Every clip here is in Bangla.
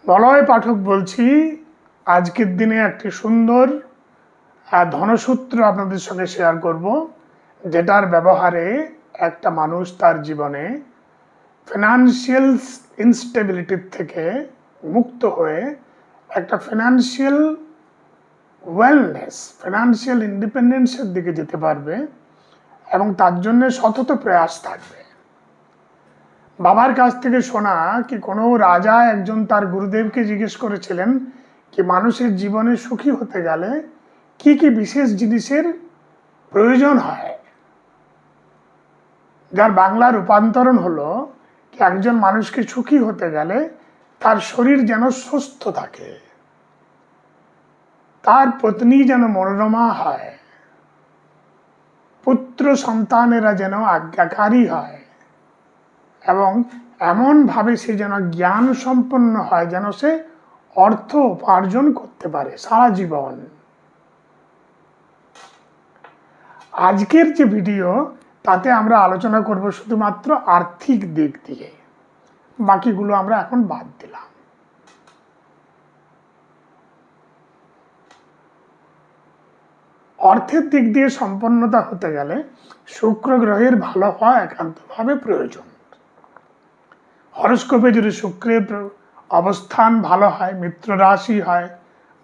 বলয় পাঠক বলছি, আজকের দিনে একটি সুন্দর ধনসূত্র আপনাদের সঙ্গে শেয়ার করব, যেটার ব্যবহারে একটা মানুষ তার জীবনে ফিনান্সিয়াল ইনস্টেবিলিটির থেকে মুক্ত হয়ে একটা ফিনান্সিয়াল ওয়েলনেস, ফিনান্সিয়াল ইন্ডিপেন্ডেন্সের দিকে যেতে পারবে এবং তার জন্য সতত প্রয়াস থাকবে। বাবার কাছ থেকে শোনা কি কোনো রাজা একজন তার গুরুদেবকে জিজ্ঞেস করেছিলেন কি মানুষের জীবনে সুখী হতে গেলে কি কি বিশেষ জিনিসের প্রয়োজন হয়, যার বাংলা রূপান্তরণ হলো কি একজন মানুষকে সুখী হতে গেলে তার শরীর যেন সুস্থ থাকে, তার পত্নী যেন মনোরমা হয়, পুত্র সন্তানেরা যেন আজ্ঞাকারী হয় এবং এমনভাবে সে যেন জ্ঞান সম্পন্ন হয় যেন সে অর্থ উপার্জন করতে পারে সারা জীবন। আজকের যে ভিডিও তাতে আমরা আলোচনা করব শুধুমাত্র আর্থিক দিক দিয়ে, বাকিগুলো আমরা এখন বাদ দিলাম। অর্থের দিক দিয়ে সম্পন্নতা হতে গেলে শুক্র গ্রহের ভালো হওয়া একান্তভাবে প্রয়োজন। হরস্কোপে যদি শুক্রের অবস্থান ভালো হয়, মিত্র রাশি হয়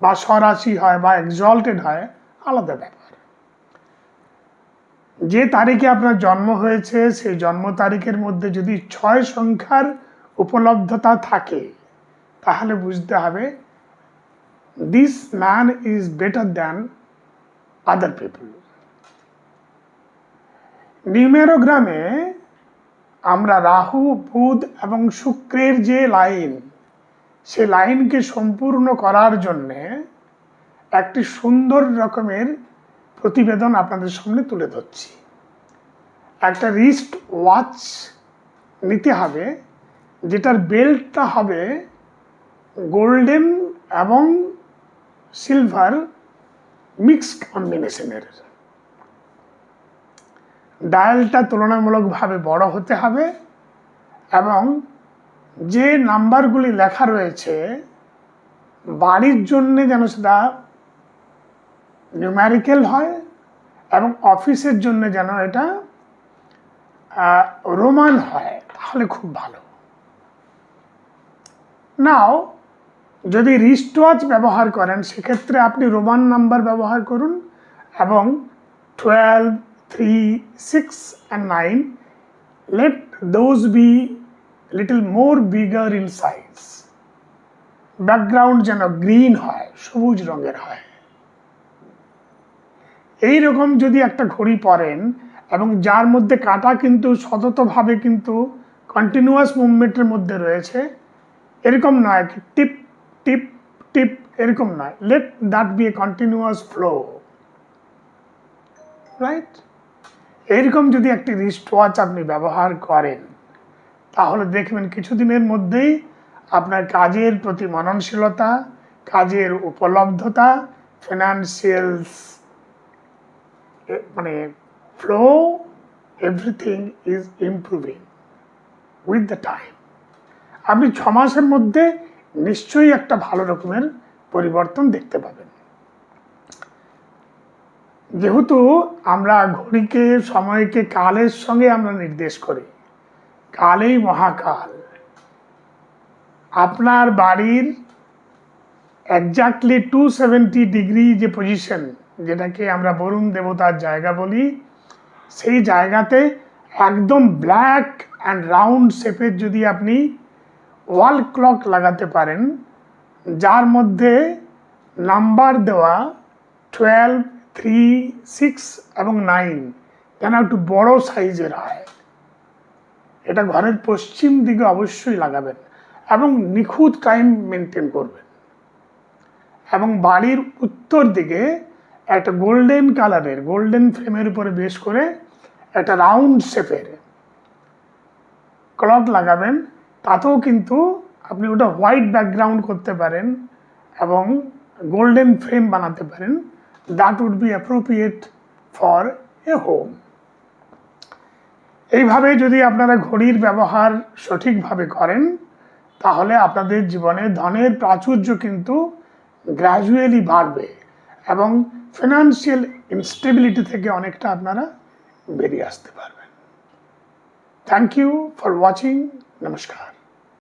বা স্বরাশি হয় বা এক্সল্টেড হয়, আলাদা ব্যাপার। যে তারিখে আপনার জন্ম হয়েছে সেই জন্ম তারিখের মধ্যে যদি 6 সংখ্যার উপলব্ধতা থাকে তাহলে বুঝতে হবে this man is better than other people. নিউমেরোগ্রামে আমরা রাহু, বুধ এবং শুক্রের যে লাইন, সে লাইনকে সম্পূর্ণ করার জন্যে একটি সুন্দর রকমের প্রতিবেদন আপনাদের সামনে তুলে ধরছি। একটা রিস্ট ওয়াচ নিতে হবে, যেটার বেল্টটা হবে গোল্ডেন এবং সিলভার মিক্সড কম্বিনেশনের। ডায়ালটা তুলনামূলকভাবে বড় হতে হবে এবং যে নাম্বারগুলি লেখা রয়েছে বাড়ির জন্যে যেন সেটা নিউমেরিক্যাল হয় এবং অফিসের জন্য যেন এটা রোমান হয়, তাহলে খুব ভালো। নাও যদি রিস্ট ওয়াচ ব্যবহার করেন সেক্ষেত্রে আপনি রোমান নাম্বার ব্যবহার করুন এবং 12, 3, 6 and 9 let those be little more bigger in size. Background যেন গ্রিন হয়, সবুজ রঙের হয়। এই রকম যদি একটা ঘড়ি পরেন এবং যার মধ্যে কাঁটা কিন্তু সততভাবে কিন্তু কন্টিনিউয়াস মুভমেন্টের মধ্যে রয়েছে, এরকম নয় টিপ টিপ টিপ, এরকম নয়, let that be a continuous flow, right? এইরকম যদি একটি রিস্ট ওয়াচ আপনি ব্যবহার করেন তাহলে দেখবেন কিছুদিনের মধ্যেই আপনার কাজের প্রতি মননশীলতা, কাজের উপলব্ধতা, ফিনান্সিয়াল মানে flow, everything is improving with the time. আপনি 6 মাসের মধ্যে নিশ্চয়ই একটা ভালো রকমের পরিবর্তন দেখতে পাবেন। যেহেতু আমরা ঘড়িকে, সময়কে কালের সঙ্গে আমরা নির্দেশ করি, কালেই মহাকাল। আপনার বাড়ির এক্স্যাক্টলি 270 ডিগ্রি যে পজিশন, যেটাকে আমরা বরুণ দেবতার জায়গা বলি, সেই জায়গাতে একদম ব্ল্যাক অ্যান্ড রাউন্ড শেপের যদি আপনি ওয়াল ক্লক লাগাতে পারেন, যার মধ্যে নাম্বার দেওয়া 12, 3, 6 এবং 9 যেন একটু বড় সাইজের হয়, এটা ঘরের পশ্চিম দিকে অবশ্যই লাগাবেন এবং নিখুঁত টাইম মেনটেন করবেন। এবং বাড়ির উত্তর দিকে একটা গোল্ডেন কালারের, গোল্ডেন ফ্রেমের উপরে বেশ করে একটা রাউন্ড শেপের ক্লক লাগাবেন। তাতেও কিন্তু আপনি ওটা হোয়াইট ব্যাকগ্রাউন্ড করতে পারেন এবং গোল্ডেন ফ্রেম বানাতে পারেন। That would be appropriate for a home. এইভাবে যদি আপনারা ঘড়ির ব্যবহার সঠিকভাবে করেন তাহলে আপনাদের জীবনে ধনের প্রাচুর্য কিন্তু গ্র্যাজুয়ালি বাড়বে এবং ফিনান্সিয়াল ইনস্টেবিলিটি থেকে অনেকটা আপনারা বেরিয়ে আসতে পারবেন। Thank you for watching. নমস্কার।